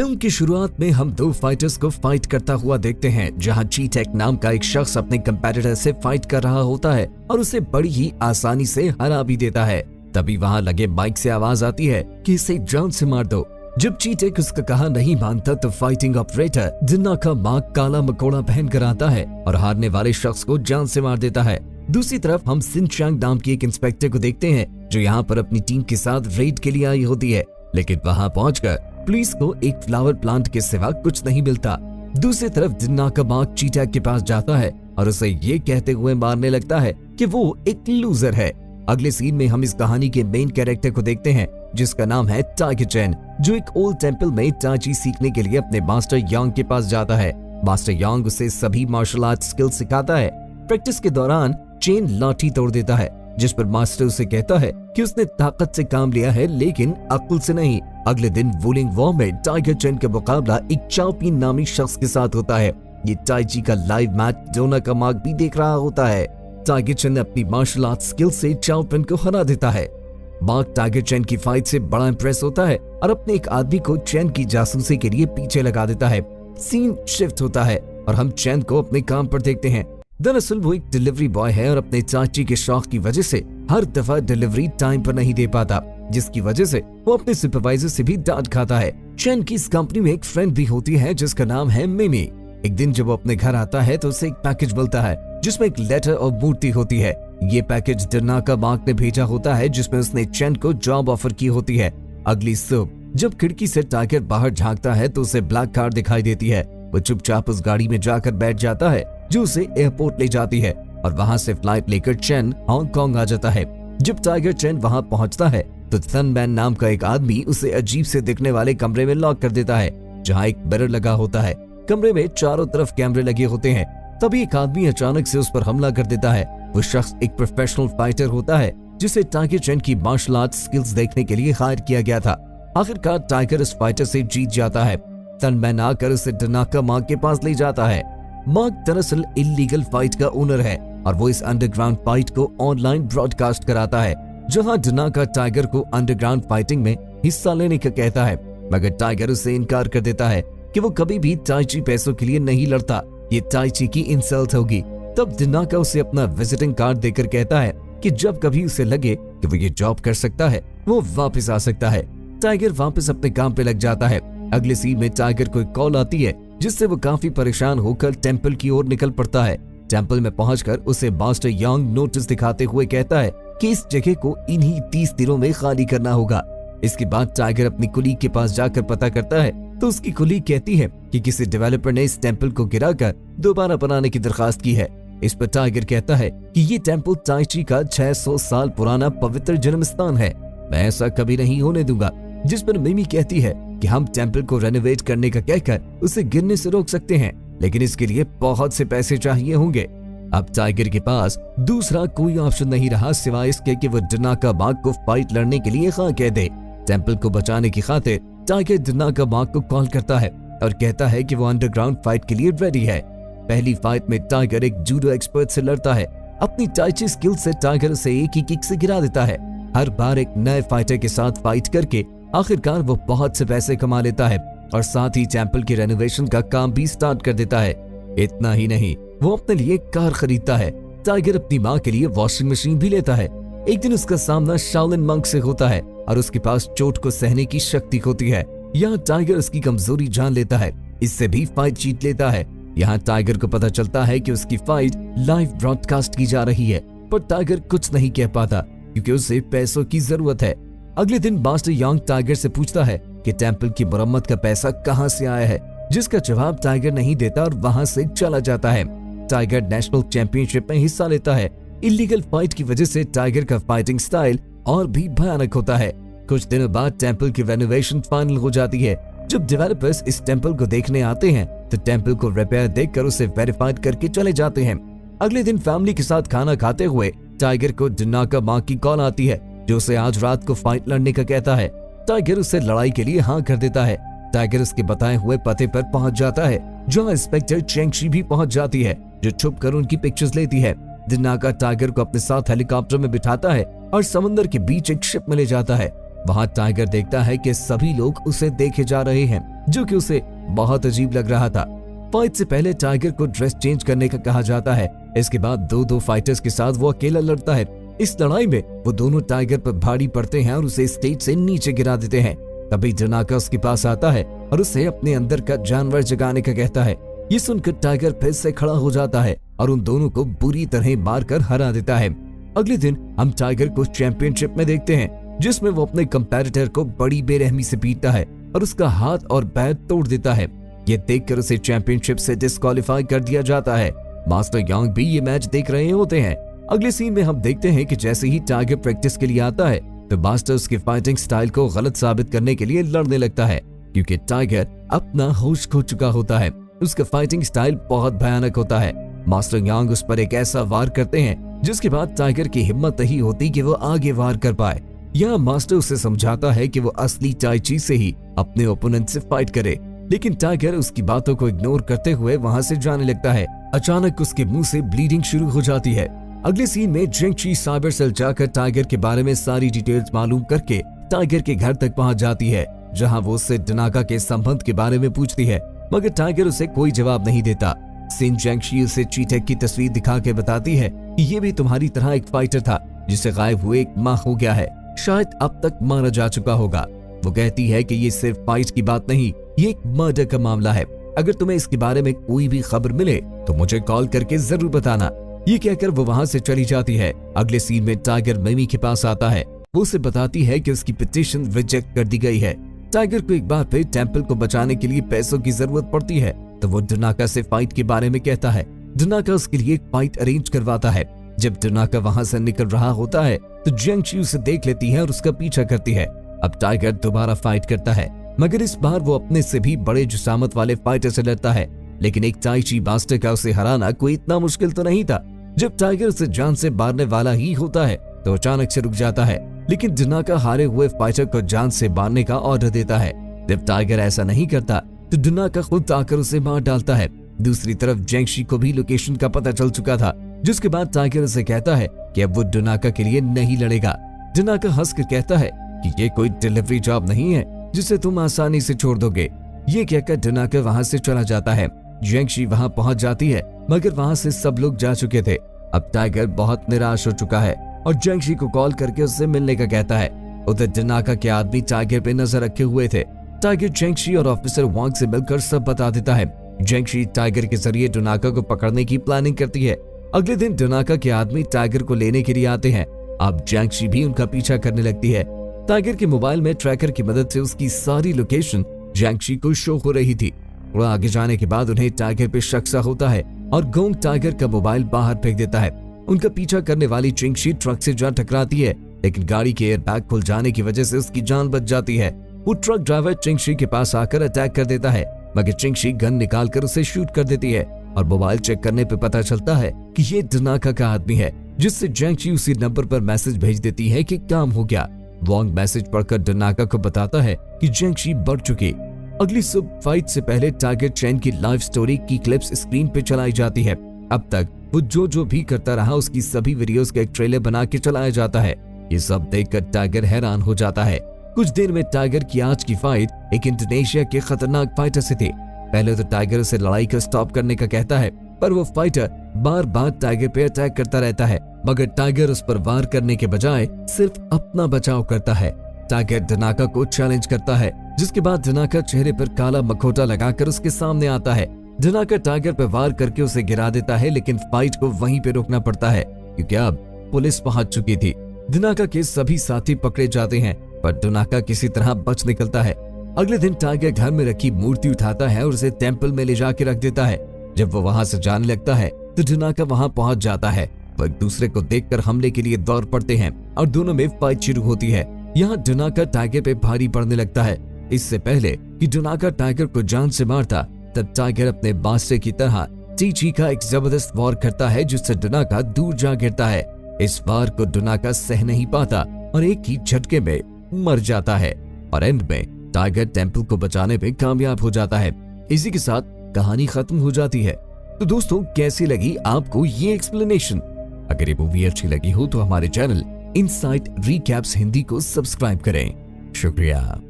Film की शुरुआत में हम दो फाइटर्स को फाइट करता हुआ देखते हैं, जहां चीटेक नाम का एक शख्स अपने कंपेटिटर से फाइट कर रहा होता है और उसे बड़ी ही आसानी से हरा भी देता है। तभी वहां लगे माइक से आवाज आती है कि इसे जान से मार दो। जब चीटेक उसका कहा नहीं मानता तो फाइटिंग ऑपरेटर जिन्ना का मार्क काला मकोड़ा पहन कर आता है और हारने वाले शख्स को जान से मार देता है। दूसरी तरफ हम सिन चैंग नाम की एक इंस्पेक्टर को देखते हैं जो यहाँ पर अपनी टीम के साथ रेड के लिए आई होती है, लेकिन वहाँ पहुंचकर पुलिस को एक फ्लावर प्लांट के सिवा कुछ नहीं मिलता। दूसरी तरफ जिन्ना का मार्क चीटेक के पास जाता है और उसे ये कहते हुए मारने लगता है कि वो एक लूजर है। अगले सीन में हम इस कहानी के मेन कैरेक्टर को देखते हैं जिसका नाम है टाइगर चैन, जो एक ओल्ड टेंपल में टाची सीखने के लिए अपने मास्टर यांग के पास जाता है। मास्टर यांग उसे सभी मार्शल आर्ट स्किल सिखाता है। प्रैक्टिस के दौरान चेन लाठी तोड़ देता है, जिस पर मास्टर उसे कहता है कि उसने ताकत से काम लिया है लेकिन अक्ल से नहीं। अगले दिन वुलिंग वॉर में टाइगर चैन का मुकाबला एक चाओपिन नामी शख्स के साथ होता है। ये टाइची का लाइव मैच जोना का मार्क भी देख रहा होता है। टाइगर चैन अपनी मार्शल आर्ट स्किल से चाओपिन को हरा देता है। मार्क टाइगर चैन की फाइट से बड़ा इंप्रेस होता है और अपने एक आदमी को चैन की जासूसी के लिए पीछे लगा देता है। सीन शिफ्ट होता है और हम चैन को अपने काम पर देखते हैं। दरअसल वो एक डिलीवरी बॉय है और अपने चाची के शौक की वजह से हर दफा डिलीवरी टाइम पर नहीं दे पाता, जिसकी वजह से वो अपने सुपरवाइजर से भी डांट खाता है। चैन की इस कंपनी में एक फ्रेंड भी होती है जिसका नाम है मिमी। एक दिन जब वो अपने घर आता है तो उसे एक पैकेज मिलता है जिसमें एक लेटर और मूर्ति होती है। ये पैकेज डरनाका मार्क ने भेजा होता है जिसमें उसने चैन को जॉब ऑफर की होती है। अगली सुबह जब खिड़की से टाइगर बाहर झांकता है तो उसे ब्लैक कार दिखाई देती है। वो चुपचाप उस गाड़ी में जाकर बैठ जाता है जो उसे एयरपोर्ट ले जाती है और वहां से फ्लाइट लेकर चैन हांगकांग आ जाता है। जब टाइगर चैन वहां पहुंचता है तो थनमैन नाम का एक आदमी उसे अजीब से दिखने वाले कमरे में लॉक कर देता है, जहां एक मिरर लगा होता है। कमरे में चारों तरफ कैमरे लगे होते हैं। तभी एक आदमी अचानक से उस पर हमला कर देता है। वो शख्स एक प्रोफेशनल फाइटर होता है जिसे टाइगर चैन की मार्शल आर्ट स्किल्स देखने के लिए हायर किया गया था। आखिरकार टाइगर इस फाइटर से जीत जाता है। थनमैन आकर उसे डरनाका मार्क के पास ले जाता है। मार्क दरअसल इल्लीगल फाइट का ओनर है और वो इस अंडरग्राउंड फाइट को ऑनलाइन ब्रॉडकास्ट कराता है, जहां डरनाका टाइगर को अंडरग्राउंड फाइटिंग में हिस्सा लेने का कहता है, मगर टाइगर उसे इनकार कर देता है कि वो कभी भी टाइची पैसों के लिए नहीं लड़ता। ये टाइची की इंसल्ट होगी। तब डरनाका उसे अपना विजिटिंग कार्ड देकर कहता है कि जब कभी उसे लगे कि वो ये जॉब कर सकता है वो वापस आ सकता है। टाइगर वापस अपने काम पे लग जाता है। अगले सीन में टाइगर को एक कॉल आती है जिससे वो काफी परेशान होकर टेंपल की ओर निकल पड़ता है। टेंपल में पहुंचकर उसे मास्टर यांग नोटिस दिखाते हुए कहता है कि इस जगह को इन्हीं 30 दिनों में खाली करना होगा। इसके बाद टाइगर अपनी कुलीग के पास जाकर पता करता है तो उसकी कुलीग कहती है कि किसी डेवलपर ने इस टेंपल को गिराकर दोबारा बनाने की दरखास्त की है। इस पर टाइगर कहता है कि ये टेंपल टाइची का 600 साल पुराना पवित्र जन्म स्थान है, मैं ऐसा कभी नहीं होने दूंगा। जिस पर मिमी कहती है कि हम टेंपल को रेनोवेट करने का कहकर उसे गिरने से रोक सकते हैं, लेकिन इसके लिए बहुत से पैसे चाहिए होंगे। अब टाइगर के पास दूसरा कोई ऑप्शन नहीं रहा सिवाय इसके कि वो डरनाका मार्क को फाइट लड़ने के लिए हाँ कह दे। टेंपल को बचाने की खातिर टाइगर डरनाका मार्क को कॉल करता है और कहता है कि वो अंडरग्राउंड फाइट के लिए रेडी है। पहली फाइट में टाइगर एक जूडो एक्सपर्ट से लड़ता है। अपनी टाइची स्किल से टाइगर उसे एक ही किक से गिरा देता है। हर बार एक नए फाइटर के साथ फाइट करके आखिरकार वो बहुत से पैसे कमा लेता है और साथ ही टेंपल की रेनोवेशन का काम भी स्टार्ट कर देता है। इतना ही नहीं, वो अपने लिए कार खरीदता है। टाइगर अपनी माँ के लिए वॉशिंग मशीन भी लेता है। एक दिन उसका सामना शाओलिन मंक से होता है और उसके पास चोट को सहने की शक्ति होती है। यहाँ टाइगर उसकी कमजोरी जान लेता है, इससे भी फाइट जीत लेता है। यहाँ टाइगर को पता चलता है कि उसकी फाइट लाइव ब्रॉडकास्ट की जा रही है, पर टाइगर कुछ नहीं कह पाता क्योंकि उसे पैसों की जरूरत है। अगले दिन मास्टर यांग टाइगर से पूछता है कि टेंपल की मरम्मत का पैसा कहां से आया है, जिसका जवाब टाइगर नहीं देता और वहां से चला जाता है। टाइगर नेशनल चैंपियनशिप में हिस्सा लेता है। इलीगल फाइट की वजह से टाइगर का फाइटिंग स्टाइल और भी भयानक होता है। कुछ दिनों बाद टेंपल की रेनोवेशन फाइनल हो जाती है। जब डेवलपर्स इस टेंपल को देखने आते हैं तो टेंपल को रिपेयर देखकर उसे वेरीफाइड करके चले जाते हैं। अगले दिन फैमिली के साथ खाना खाते हुए टाइगर को डरनाका मार्क की कॉल आती है जो उसे आज रात को फाइट लड़ने का कहता है। टाइगर उसे लड़ाई के लिए हाँ कर देता है। टाइगर उसके बताए हुए पते पर पहुंच जाता है जहां इंस्पेक्टर चेंगशी भी पहुंच जाती है जो छुपकर उनकी पिक्चर्स लेती है। डरनाका टाइगर को अपने साथ हेलीकॉप्टर में बिठाता है और समंदर के बीच एक शिप में ले जाता है। वहाँ टाइगर देखता है कि सभी लोग उसे देखे जा रहे हैं, जो कि उसे बहुत अजीब लग रहा था। फाइट से पहले टाइगर को ड्रेस चेंज करने का कहा जाता है। इसके बाद दो फाइटर्स के साथ वो अकेला लड़ता है। इस लड़ाई में वो दोनों टाइगर पर भारी पड़ते हैं और उसे स्टेज से नीचे गिरा देते हैं। तभी डनाका उसके पास आता है और उसे अपने अंदर का जानवर जगाने का कहता है। ये सुनकर टाइगर फिर से खड़ा हो जाता है और उन दोनों को बुरी तरह मारकर हरा देता है। अगले दिन हम टाइगर को चैंपियनशिप में देखते हैं, जिसमें वो अपने कंपैरेटर को बड़ी बेरहमी से पीटता है और उसका हाथ और पैर तोड़ देता है। ये देखकर उसे चैंपियनशिप से डिस्क्वालीफाई कर दिया जाता है। मास्टर यांग भी ये मैच देख रहे होते हैं। अगले सीन में हम देखते हैं कि जैसे ही टाइगर प्रैक्टिस के लिए आता है तो मास्टर उसकी फाइटिंग स्टाइल को गलत साबित करने के लिए लड़ने लगता है, क्योंकि टाइगर अपना होश खो चुका होता है। उसका फाइटिंग स्टाइल बहुत भयानक होता है। मास्टर यांग उस पर एक ऐसा वार करते हैं जिसके बाद टाइगर की हिम्मत नहीं होती कि वो आगे वार कर पाए। यहाँ मास्टर उसे समझाता है कि वो असली टाई ची से ही अपने ओपोनेंट से फाइट करे, लेकिन टाइगर उसकी बातों को इग्नोर करते हुए वहाँ से जाने लगता है। अचानक उसके मुंह से ब्लीडिंग शुरू हो जाती है। अगले सीन में जेंगची साइबर सेल जाकर टाइगर के बारे में सारी डिटेल्स मालूम करके टाइगर के घर तक पहुंच जाती है, जहां वो उससे डनाका के संबंध के बारे में पूछती है, मगर टाइगर उसे कोई जवाब नहीं देता। सिन जेंगशी उसे चीटेक की तस्वीर दिखा के बताती है कि ये भी तुम्हारी तरह एक फाइटर था जिसे गायब हुए 1 माह हो गया है, शायद अब तक मारा जा चुका होगा। वो कहती है कि ये सिर्फ फाइट की बात नहीं, ये एक मर्डर का मामला है। अगर तुम्हें इसके बारे में कोई भी खबर मिले तो मुझे कॉल करके जरूर बताना। ये कहकर वो वहाँ से चली जाती है। अगले सीन में टाइगर मिमी के पास आता है। वो उसे बताती है कि उसकी पिटीशन रिजेक्ट कर दी गई है। टाइगर को एक बार फिर टेंपल को बचाने के लिए पैसों की जरूरत पड़ती है, तो वो डनाका से फाइट के बारे में कहता है। डनाका उसके लिए एक फाइट अरेंज करवाता है। जब डनाका वहाँ से निकल रहा होता है तो जेंगशी उसे देख लेती है और उसका पीछा करती है। अब टाइगर दोबारा फाइट करता है, मगर इस बार वो अपने से भी बड़े जुसामत वाले फाइटर से लड़ता है। लेकिन एक टाई ची मास्टर का उसे हराना कोई इतना मुश्किल तो नहीं था। जब टाइगर उसे जान से मारने वाला ही होता है तो अचानक से रुक जाता है, लेकिन डनाका हारे हुए फाइटर को जान से मारने का ऑर्डर देता है। जब टाइगर ऐसा नहीं करता तो डनाका खुद आकर उसे मार डालता है। दूसरी तरफ जेंगशी को भी लोकेशन का पता चल चुका था, जिसके बाद टाइगर उसे कहता है कि अब वो डनाका के लिए नहीं लड़ेगा। डनाका हंसकर कहता है कि ये कोई डिलीवरी जॉब नहीं है जिसे तुम आसानी से छोड़ दोगे। ये कहकर डनाका वहाँ से चला जाता है। जेंगशी वहाँ पहुँच जाती है, मगर वहाँ से सब लोग जा चुके थे। अब टाइगर बहुत निराश हो चुका है और जेंगशी को कॉल करके उससे मिलने का कहता है। उधर डनाका के आदमी टाइगर पे नजर रखे हुए थे। टाइगर जेंगशी और ऑफिसर वांग से मिलकर सब बता देता है। जेंगशी टाइगर के जरिए डनाका को पकड़ने की प्लानिंग करती है। अगले दिन डनाका के आदमी टाइगर को लेने के लिए आते हैं। अब जेंगशी भी उनका पीछा करने लगती है। टाइगर के मोबाइल में ट्रैकर की मदद से उसकी सारी लोकेशन जेंगशी को शो हो रही थी। थोड़ा आगे जाने के बाद उन्हें टाइगर पे शक सा होता है और गोंग टाइगर का मोबाइल बाहर फेंक देता है। उनका पीछा करने वाली चिंगशी ट्रक से जा टकराती है, लेकिन गाड़ी के एयरबैग खुल जाने की वजह से उसकी जान बच जाती है। वो ट्रक ड्राइवर चिंगशी के पास आकर अटैक कर देता है, मगर चिंगशी गन निकालकर उसे शूट कर देती है और मोबाइल चेक करने पे पता चलता है कि ये डनाका का आदमी है, जिससे जेंगशी उसी नंबर पर मैसेज भेज देती है कि काम हो गया। वांग मैसेज पढ़कर डनाका को बताता है कि जेंगशी बढ़ चुकी। अगली सुबह फाइट से पहले टाइगर चैन की लाइव स्टोरी की क्लिप्स स्क्रीन पे चलाई जाती है। अब तक वो जो भी करता रहा उसकी सभी वीडियोस का एक ट्रेलर बना के चलाया जाता है। ये सब देखकर टाइगर हैरान हो जाता है। कुछ देर में टाइगर की आज की फाइट एक इंडोनेशिया के खतरनाक फाइटर से थी। पहले तो टाइगर उसे लड़ाई को स्टॉप करने का कहता है, पर वो फाइटर बार बार टाइगर पे अटैक करता रहता है, मगर टाइगर उस पर वार करने के बजाय सिर्फ अपना बचाव करता है। टाइगर डनाका को चैलेंज करता है, जिसके बाद डनाका चेहरे पर काला मखौटा लगाकर उसके सामने आता है। डनाका टाइगर पर वार करके उसे गिरा देता है, लेकिन फाइट को वहीं पे रोकना पड़ता है क्योंकि अब पुलिस पहुंच चुकी थी। डनाका के सभी साथी पकड़े जाते हैं, पर डनाका किसी तरह बच निकलता है। अगले दिन टाइगर घर में रखी मूर्ति उठाता है और उसे टेंपल में ले जाके रख देता है। जब वो वहां से जाने लगता है तो डनाका वहां पहुंच जाता है। वो एक दूसरे को देखकर हमले के लिए दौड़ पड़ते हैं और दोनों में फाइट शुरू होती है। यहाँ डनाका टाइगर पे भारी पड़ने लगता है। इससे पहले कि डनाका टाइगर को जान से मारता, तब टाइगर अपने बादशाह की तरह ची का एक जबरदस्त वार करता है, जिससे डनाका दूर जा गिरता है। इस वार को डनाका सह नहीं पाता और एक ही झटके में मर जाता है और एंड में टाइगर टेंपल को बचाने में कामयाब हो जाता है। इसी के साथ कहानी खत्म हो जाती है। तो दोस्तों, कैसी लगी आपको ये एक्सप्लेनेशन? अगर ये मूवी अच्छी लगी हो तो हमारे चैनल इनसाइट रिकैप्स हिंदी को सब्सक्राइब करें शुक्रिया।